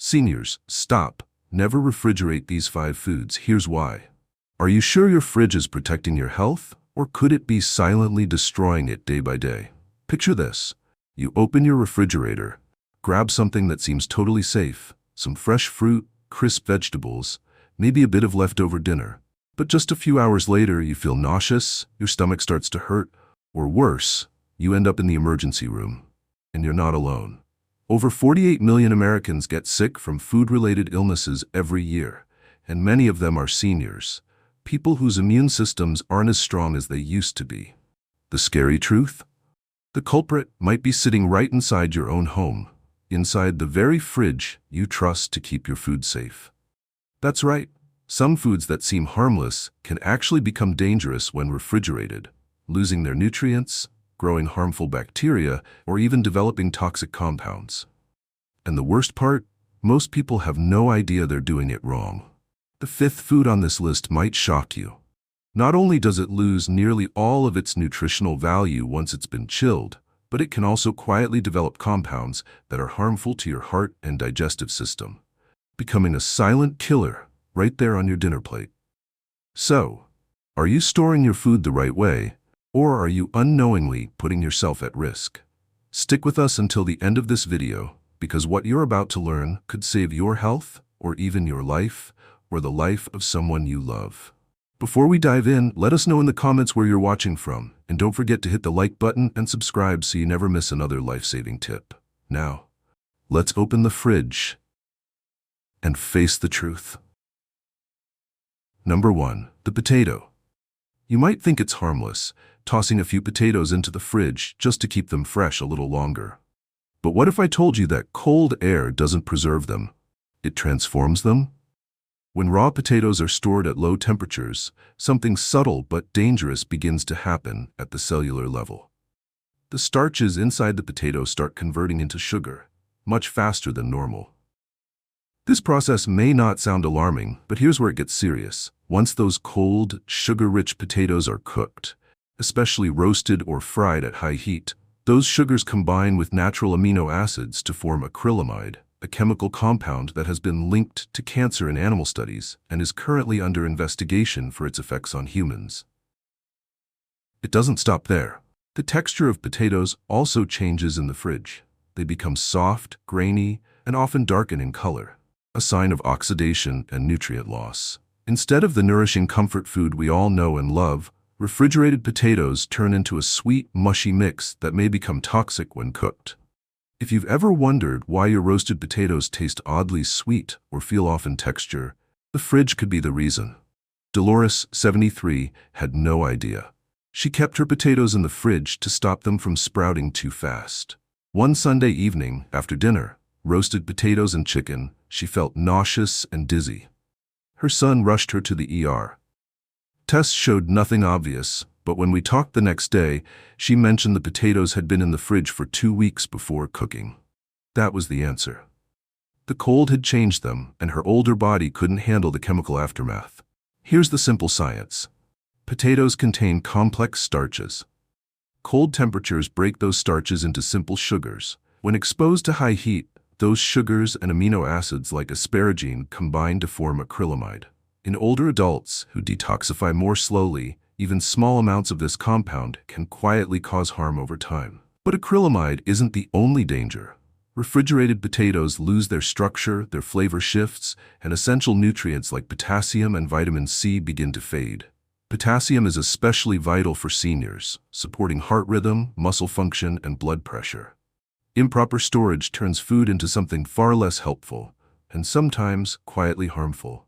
Seniors, stop. Never refrigerate these 5 foods. Here's why. Are you sure your fridge is protecting your health, or could it be silently destroying it day by day? Picture this. You open your refrigerator, grab something that seems totally safe, some fresh fruit, crisp vegetables, maybe a bit of leftover dinner. But just a few hours later, you feel nauseous, your stomach starts to hurt, or worse, you end up in the emergency room. And you're not alone. Over 48 million Americans get sick from food-related illnesses every year, and many of them are seniors, people whose immune systems aren't as strong as they used to be. The scary truth? The culprit might be sitting right inside your own home, inside the very fridge you trust to keep your food safe. That's right. Some foods that seem harmless can actually become dangerous when refrigerated, losing their nutrients, growing harmful bacteria, or even developing toxic compounds. And the worst part? Most people have no idea they're doing it wrong. The 5th food on this list might shock you. Not only does it lose nearly all of its nutritional value once it's been chilled, but it can also quietly develop compounds that are harmful to your heart and digestive system, becoming a silent killer right there on your dinner plate. So, are you storing your food the right way? Or are you unknowingly putting yourself at risk? Stick with us until the end of this video, because what you're about to learn could save your health, or even your life, or the life of someone you love. Before we dive in, let us know in the comments where you're watching from, and don't forget to hit the like button and subscribe so you never miss another life-saving tip. Now, let's open the fridge and face the truth. Number 1. The potato. You might think it's harmless, tossing a few potatoes into the fridge just to keep them fresh a little longer. But what if I told you that cold air doesn't preserve them? It transforms them? When raw potatoes are stored at low temperatures, something subtle but dangerous begins to happen at the cellular level. The starches inside the potato start converting into sugar, much faster than normal. This process may not sound alarming, but here's where it gets serious. Once those cold, sugar-rich potatoes are cooked, especially roasted or fried at high heat, those sugars combine with natural amino acids to form acrylamide, a chemical compound that has been linked to cancer in animal studies and is currently under investigation for its effects on humans. It doesn't stop there. The texture of potatoes also changes in the fridge. They become soft, grainy, and often darken in color, a sign of oxidation and nutrient loss. Instead of the nourishing comfort food we all know and love, refrigerated potatoes turn into a sweet, mushy mix that may become toxic when cooked. If you've ever wondered why your roasted potatoes taste oddly sweet or feel off in texture, the fridge could be the reason. Dolores, 73, had no idea. She kept her potatoes in the fridge to stop them from sprouting too fast. One Sunday evening, after dinner, roasted potatoes and chicken, she felt nauseous and dizzy. Her son rushed her to the ER. Tests showed nothing obvious, but when we talked the next day, she mentioned the potatoes had been in the fridge for 2 weeks before cooking. That was the answer. The cold had changed them, and her older body couldn't handle the chemical aftermath. Here's the simple science. Potatoes contain complex starches. Cold temperatures break those starches into simple sugars. When exposed to high heat, those sugars and amino acids like asparagine combine to form acrylamide. In older adults who detoxify more slowly, even small amounts of this compound can quietly cause harm over time. But acrylamide isn't the only danger. Refrigerated potatoes lose their structure, their flavor shifts, and essential nutrients like potassium and vitamin C begin to fade. Potassium is especially vital for seniors, supporting heart rhythm, muscle function, and blood pressure. Improper storage turns food into something far less helpful, and sometimes quietly harmful.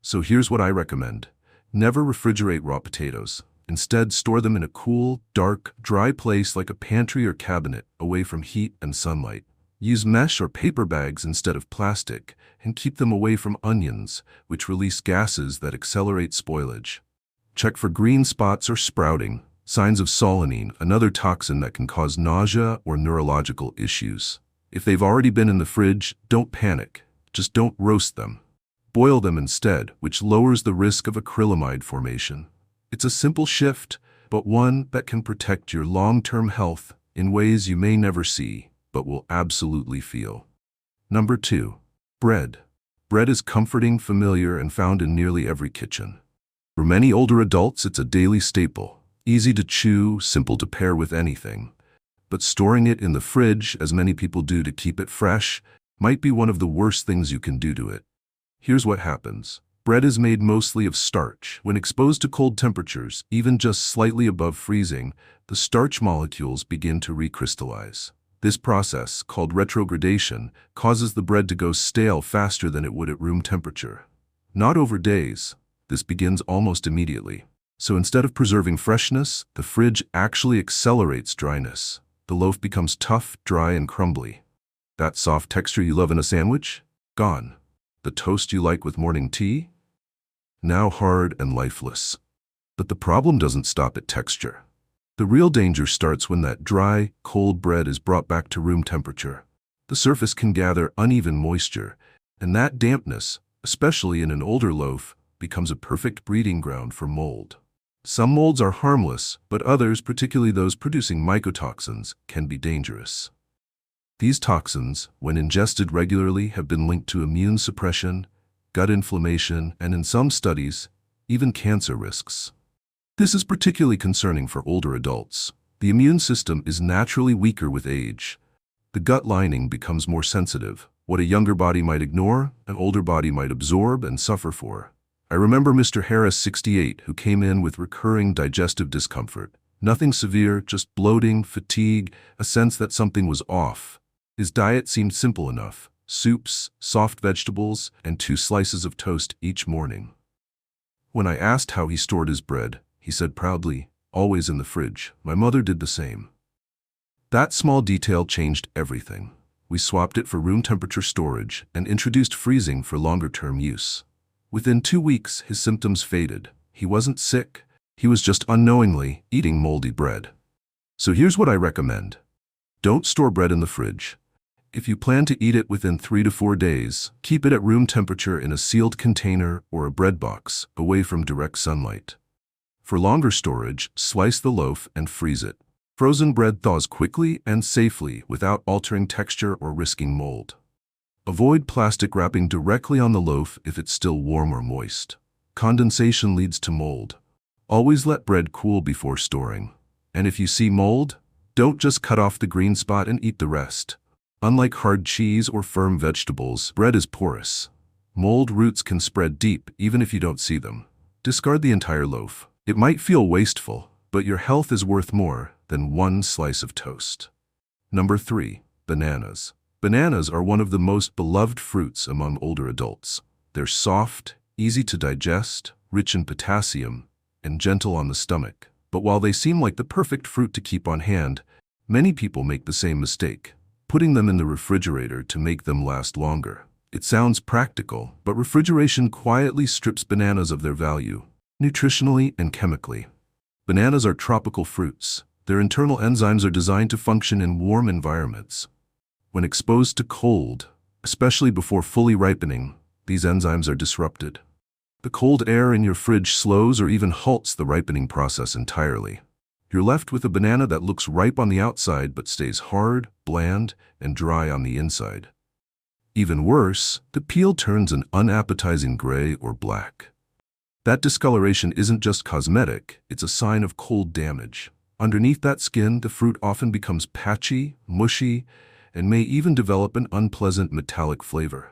So here's what I recommend. Never refrigerate raw potatoes. Instead, store them in a cool, dark, dry place like a pantry or cabinet, away from heat and sunlight. Use mesh or paper bags instead of plastic, and keep them away from onions, which release gases that accelerate spoilage. Check for green spots or sprouting, signs of solanine, another toxin that can cause nausea or neurological issues. If they've already been in the fridge, don't panic. Just don't roast them. Boil them instead, which lowers the risk of acrylamide formation. It's a simple shift, but one that can protect your long-term health in ways you may never see, but will absolutely feel. Number 2. Bread. Bread is comforting, familiar, and found in nearly every kitchen. For many older adults, it's a daily staple. Easy to chew, simple to pair with anything. But storing it in the fridge, as many people do to keep it fresh, might be one of the worst things you can do to it. Here's what happens. Bread is made mostly of starch. When exposed to cold temperatures, even just slightly above freezing, the starch molecules begin to recrystallize. This process, called retrogradation, causes the bread to go stale faster than it would at room temperature. Not over days. This begins almost immediately. So instead of preserving freshness, the fridge actually accelerates dryness. The loaf becomes tough, dry, and crumbly. That soft texture you love in a sandwich? Gone. The toast you like with morning tea? Now hard and lifeless. But the problem doesn't stop at texture. The real danger starts when that dry, cold bread is brought back to room temperature. The surface can gather uneven moisture, and that dampness, especially in an older loaf, becomes a perfect breeding ground for mold. Some molds are harmless, but others, particularly those producing mycotoxins, can be dangerous. These toxins, when ingested regularly, have been linked to immune suppression, gut inflammation, and in some studies, even cancer risks. This is particularly concerning for older adults. The immune system is naturally weaker with age. The gut lining becomes more sensitive. What a younger body might ignore, an older body might absorb and suffer for. I remember Mr. Harris, 68, who came in with recurring digestive discomfort. Nothing severe, just bloating, fatigue, a sense that something was off. His diet seemed simple enough: soups, soft vegetables, and 2 slices of toast each morning. When I asked how he stored his bread, he said proudly, "Always in the fridge. My mother did the same." That small detail changed everything. We swapped it for room temperature storage and introduced freezing for longer-term use. Within 2 weeks, his symptoms faded. He wasn't sick. He was just unknowingly eating moldy bread. So here's what I recommend. Don't store bread in the fridge. If you plan to eat it within 3 to 4 days, keep it at room temperature in a sealed container or a bread box, away from direct sunlight. For longer storage, slice the loaf and freeze it. Frozen bread thaws quickly and safely without altering texture or risking mold. Avoid plastic wrapping directly on the loaf if it's still warm or moist. Condensation leads to mold. Always let bread cool before storing. And if you see mold, don't just cut off the green spot and eat the rest. Unlike hard cheese or firm vegetables, bread is porous. Mold roots can spread deep even if you don't see them. Discard the entire loaf. It might feel wasteful, but your health is worth more than 1 slice of toast. Number 3. Bananas. Bananas are one of the most beloved fruits among older adults. They're soft, easy to digest, rich in potassium, and gentle on the stomach. But while they seem like the perfect fruit to keep on hand, many people make the same mistake, putting them in the refrigerator to make them last longer. It sounds practical, but refrigeration quietly strips bananas of their value, nutritionally and chemically. Bananas are tropical fruits. Their internal enzymes are designed to function in warm environments. When exposed to cold, especially before fully ripening, these enzymes are disrupted. The cold air in your fridge slows or even halts the ripening process entirely. You're left with a banana that looks ripe on the outside but stays hard, bland, and dry on the inside. Even worse, the peel turns an unappetizing gray or black. That discoloration isn't just cosmetic, it's a sign of cold damage. Underneath that skin, the fruit often becomes patchy, mushy, and may even develop an unpleasant metallic flavor.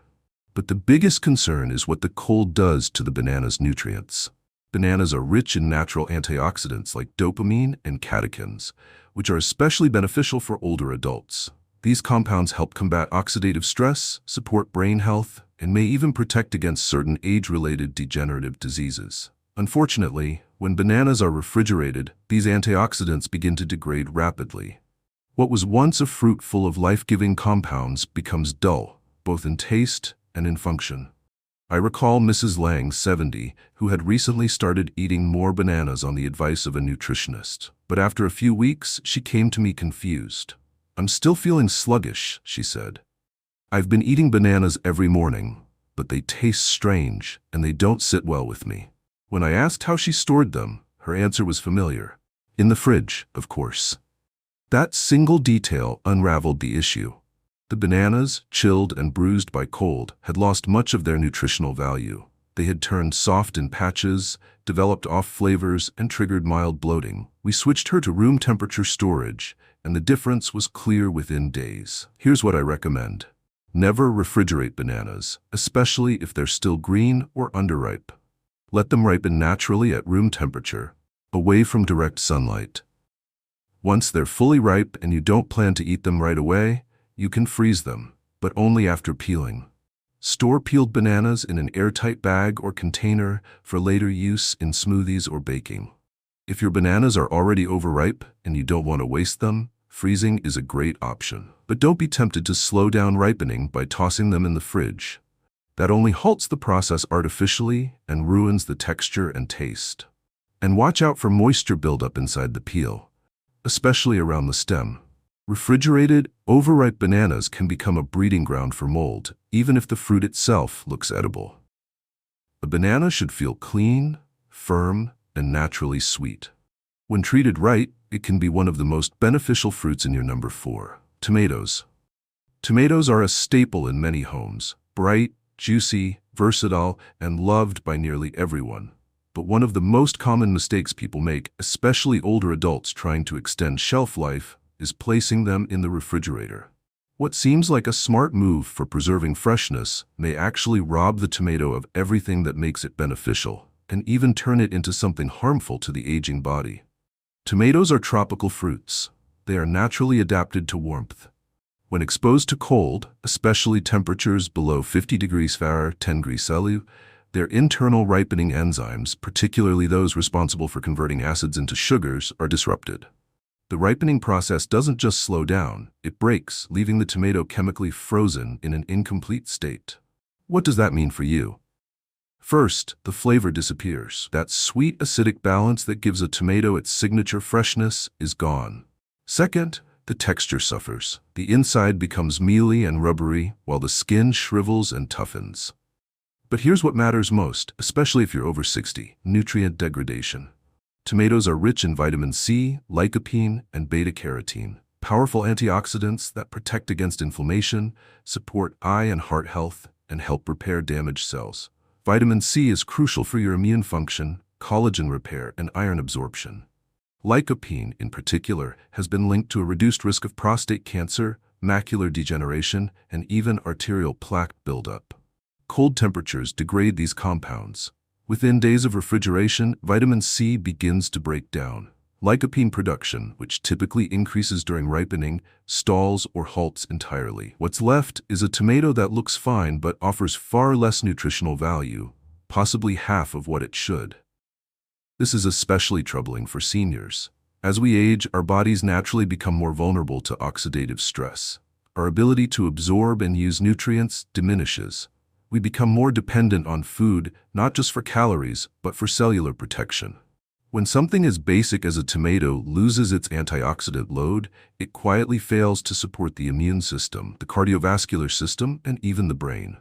But the biggest concern is what the cold does to the banana's nutrients. Bananas are rich in natural antioxidants like dopamine and catechins, which are especially beneficial for older adults. These compounds help combat oxidative stress, support brain health, and may even protect against certain age-related degenerative diseases. Unfortunately, when bananas are refrigerated, these antioxidants begin to degrade rapidly. What was once a fruit full of life-giving compounds becomes dull, both in taste and in function. I recall Mrs. Lang, 70, who had recently started eating more bananas on the advice of a nutritionist. But after a few weeks, she came to me confused. "I'm still feeling sluggish," she said. "I've been eating bananas every morning, but they taste strange and they don't sit well with me." When I asked how she stored them, her answer was familiar. In the fridge, of course. That single detail unraveled the issue. The bananas, chilled and bruised by cold, had lost much of their nutritional value. They had turned soft in patches, developed off flavors, and triggered mild bloating. We switched her to room temperature storage, and the difference was clear within days. Here's what I recommend. Never refrigerate bananas, especially if they're still green or underripe. Let them ripen naturally at room temperature, away from direct sunlight. Once they're fully ripe and you don't plan to eat them right away, you can freeze them, but only after peeling. Store peeled bananas in an airtight bag or container for later use in smoothies or baking. If your bananas are already overripe and you don't want to waste them, freezing is a great option. But don't be tempted to slow down ripening by tossing them in the fridge. That only halts the process artificially and ruins the texture and taste. And watch out for moisture buildup inside the peel, especially around the stem. Refrigerated, overripe bananas can become a breeding ground for mold, even if the fruit itself looks edible. A banana should feel clean, firm, and naturally sweet. When treated right, it can be one of the most beneficial fruits in your number 4. Tomatoes. Tomatoes are a staple in many homes, bright, juicy, versatile, and loved by nearly everyone. But one of the most common mistakes people make, especially older adults trying to extend shelf life, is placing them in the refrigerator. What seems like a smart move for preserving freshness may actually rob the tomato of everything that makes it beneficial, and even turn it into something harmful to the aging body. Tomatoes are tropical fruits. They are naturally adapted to warmth. When exposed to cold, especially temperatures below 50 degrees Fahrenheit, 10 degrees Celsius, their internal ripening enzymes, particularly those responsible for converting acids into sugars, are disrupted. The ripening process doesn't just slow down, it breaks, leaving the tomato chemically frozen in an incomplete state. What does that mean for you? First, the flavor disappears. That sweet acidic balance that gives a tomato its signature freshness is gone. Second, the texture suffers. The inside becomes mealy and rubbery, while the skin shrivels and toughens. But here's what matters most, especially if you're over 60, nutrient degradation. Tomatoes are rich in vitamin C, lycopene, and beta-carotene, powerful antioxidants that protect against inflammation, support eye and heart health, and help repair damaged cells. Vitamin C is crucial for your immune function, collagen repair, and iron absorption. Lycopene, in particular, has been linked to a reduced risk of prostate cancer, macular degeneration, and even arterial plaque buildup. Cold temperatures degrade these compounds. Within days of refrigeration, vitamin C begins to break down. Lycopene production, which typically increases during ripening, stalls or halts entirely. What's left is a tomato that looks fine but offers far less nutritional value, possibly half of what it should. This is especially troubling for seniors. As we age, our bodies naturally become more vulnerable to oxidative stress. Our ability to absorb and use nutrients diminishes. We become more dependent on food, not just for calories, but for cellular protection. When something as basic as a tomato loses its antioxidant load, it quietly fails to support the immune system, the cardiovascular system, and even the brain.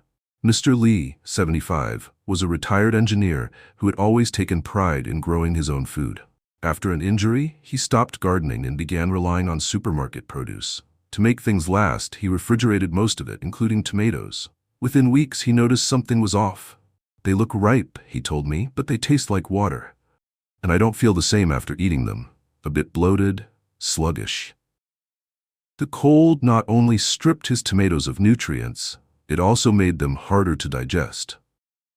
Mr. Lee, 75, was a retired engineer who had always taken pride in growing his own food. After an injury, he stopped gardening and began relying on supermarket produce. To make things last, he refrigerated most of it, including tomatoes. Within weeks, he noticed something was off. They look ripe, he told me, but they taste like water. And I don't feel the same after eating them. A bit bloated, sluggish. The cold not only stripped his tomatoes of nutrients, it also made them harder to digest.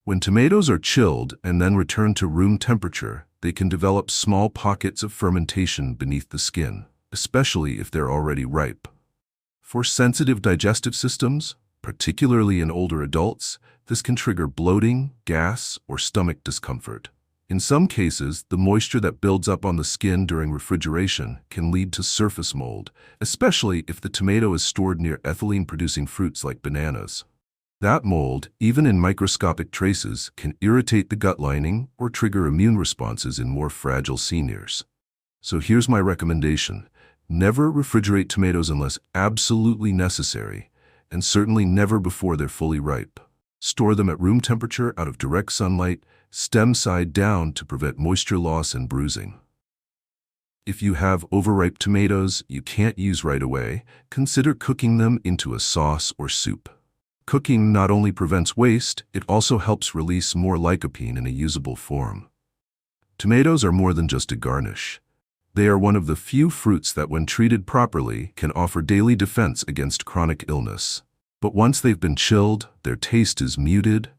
When tomatoes are chilled and then returned to room temperature, they can develop small pockets of fermentation beneath the skin, especially if they're already ripe. For sensitive digestive systems, particularly in older adults, this can trigger bloating, gas, or stomach discomfort. In some cases, the moisture that builds up on the skin during refrigeration can lead to surface mold, especially if the tomato is stored near ethylene-producing fruits like bananas. That mold, even in microscopic traces, can irritate the gut lining or trigger immune responses in more fragile seniors. So here's my recommendation. Never refrigerate tomatoes unless absolutely necessary, and certainly never before they're fully ripe. Store them at room temperature out of direct sunlight, stem side down to prevent moisture loss and bruising. If you have overripe tomatoes you can't use right away, consider cooking them into a sauce or soup. Cooking not only prevents waste, it also helps release more lycopene in a usable form. Tomatoes are more than just a garnish. They are one of the few fruits that, when treated properly, can offer daily defense against chronic illness. But once they've been chilled, their taste is muted,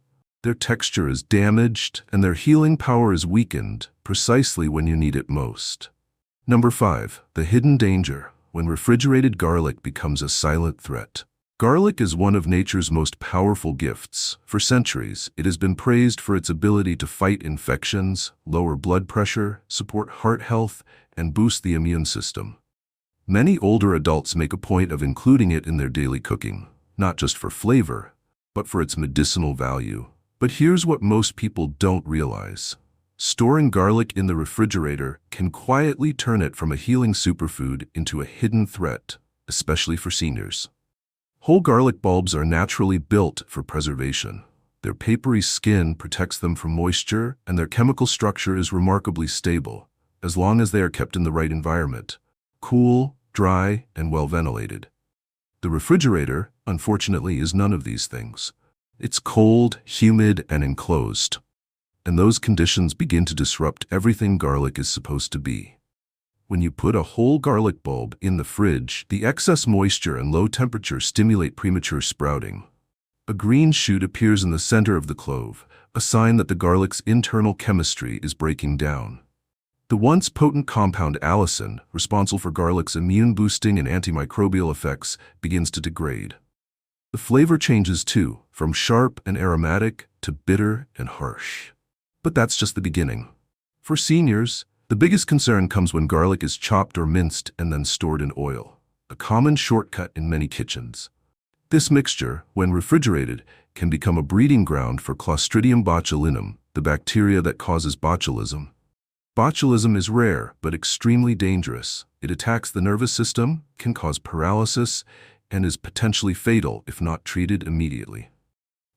their texture is damaged, and their healing power is weakened precisely when you need it most. Number 5. The hidden danger: when refrigerated garlic becomes a silent threat. Garlic is one of nature's most powerful gifts. For centuries, it has been praised for its ability to fight infections, lower blood pressure, support heart health, and boost the immune system. Many older adults make a point of including it in their daily cooking, not just for flavor, but for its medicinal value. But here's what most people don't realize. Storing garlic in the refrigerator can quietly turn it from a healing superfood into a hidden threat, especially for seniors. Whole garlic bulbs are naturally built for preservation. Their papery skin protects them from moisture, and their chemical structure is remarkably stable, as long as they are kept in the right environment: cool, dry, and well ventilated. The refrigerator, unfortunately, is none of these things. It's cold, humid, and enclosed. And those conditions begin to disrupt everything garlic is supposed to be. When you put a whole garlic bulb in the fridge, the excess moisture and low temperature stimulate premature sprouting. A green shoot appears in the center of the clove, a sign that the garlic's internal chemistry is breaking down. The once potent compound allicin, responsible for garlic's immune-boosting and antimicrobial effects, begins to degrade. The flavor changes too, from sharp and aromatic to bitter and harsh. But that's just the beginning. For seniors, the biggest concern comes when garlic is chopped or minced and then stored in oil, a common shortcut in many kitchens. This mixture, when refrigerated, can become a breeding ground for Clostridium botulinum, the bacteria that causes botulism. Botulism is rare but extremely dangerous. It attacks the nervous system, can cause paralysis, and is potentially fatal if not treated immediately.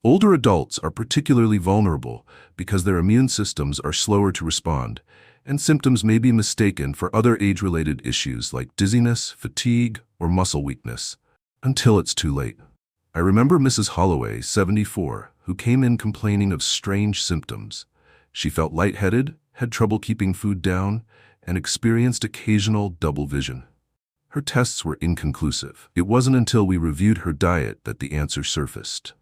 Older adults are particularly vulnerable because their immune systems are slower to respond, and symptoms may be mistaken for other age-related issues like dizziness, fatigue, or muscle weakness, until it's too late. I remember Mrs. Holloway, 74, who came in complaining of strange symptoms. She felt lightheaded, had trouble keeping food down, and experienced occasional double vision. Her tests were inconclusive. It wasn't until we reviewed her diet that the answer surfaced.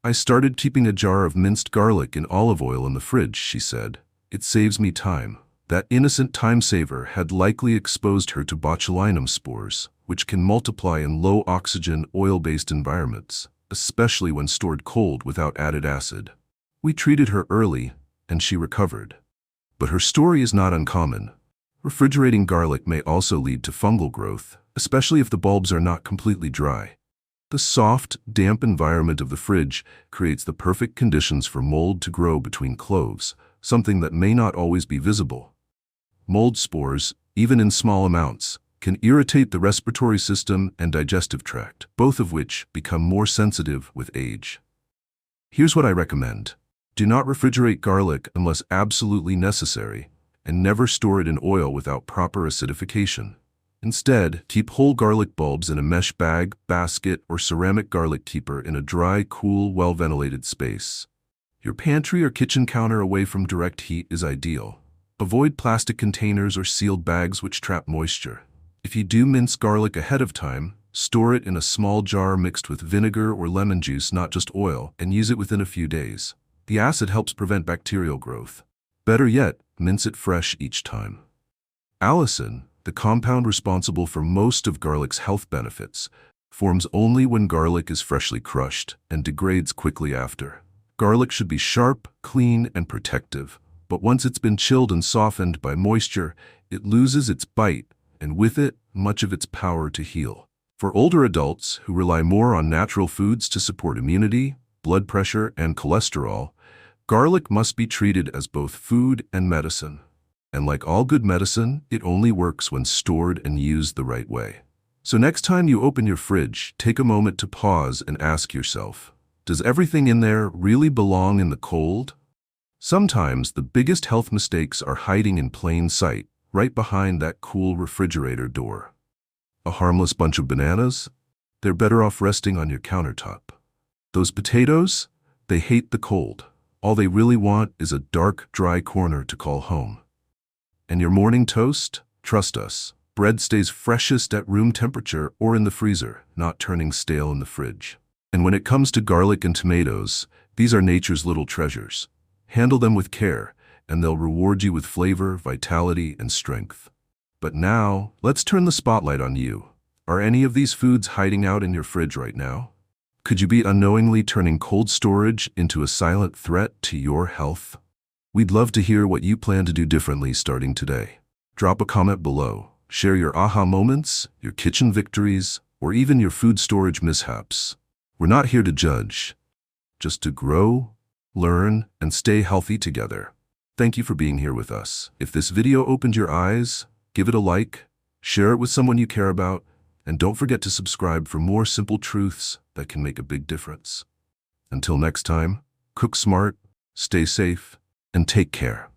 "I started keeping a jar of minced garlic in olive oil in the fridge," she said. "It saves me time." That innocent time saver had likely exposed her to botulinum spores, which can multiply in low-oxygen, oil-based environments, especially when stored cold without added acid. We treated her early, and she recovered. But her story is not uncommon. Refrigerating garlic may also lead to fungal growth, especially if the bulbs are not completely dry. The soft, damp environment of the fridge creates the perfect conditions for mold to grow between cloves, something that may not always be visible. Mold spores, even in small amounts, can irritate the respiratory system and digestive tract, both of which become more sensitive with age. Here's what I recommend. Do not refrigerate garlic unless absolutely necessary, and never store it in oil without proper acidification. Instead, keep whole garlic bulbs in a mesh bag, basket, or ceramic garlic keeper in a dry, cool, well-ventilated space. Your pantry or kitchen counter away from direct heat is ideal. Avoid plastic containers or sealed bags which trap moisture. If you do mince garlic ahead of time, store it in a small jar mixed with vinegar or lemon juice, not just oil, and use it within a few days. The acid helps prevent bacterial growth. Better yet, mince it fresh each time. Allicin, the compound responsible for most of garlic's health benefits, forms only when garlic is freshly crushed and degrades quickly after. Garlic should be sharp, clean, and protective, but once it's been chilled and softened by moisture, it loses its bite, and with it, much of its power to heal. For older adults who rely more on natural foods to support immunity, blood pressure, and cholesterol, garlic must be treated as both food and medicine. And like all good medicine, it only works when stored and used the right way. So next time you open your fridge, take a moment to pause and ask yourself, does everything in there really belong in the cold? Sometimes the biggest health mistakes are hiding in plain sight, right behind that cool refrigerator door. A harmless bunch of bananas? They're better off resting on your countertop. Those potatoes? They hate the cold. All they really want is a dark, dry corner to call home. And your morning toast? Trust us, bread stays freshest at room temperature or in the freezer, not turning stale in the fridge. And when it comes to garlic and tomatoes, these are nature's little treasures. Handle them with care, and they'll reward you with flavor, vitality, and strength. But now, let's turn the spotlight on you. Are any of these foods hiding out in your fridge right now? Could you be unknowingly turning cold storage into a silent threat to your health? We'd love to hear what you plan to do differently starting today. Drop a comment below. Share your aha moments, your kitchen victories, or even your food storage mishaps. We're not here to judge, just to grow, learn, and stay healthy together. Thank you for being here with us. If this video opened your eyes, give it a like, share it with someone you care about, and don't forget to subscribe for more simple truths that can make a big difference. Until next time, cook smart, stay safe, and take care.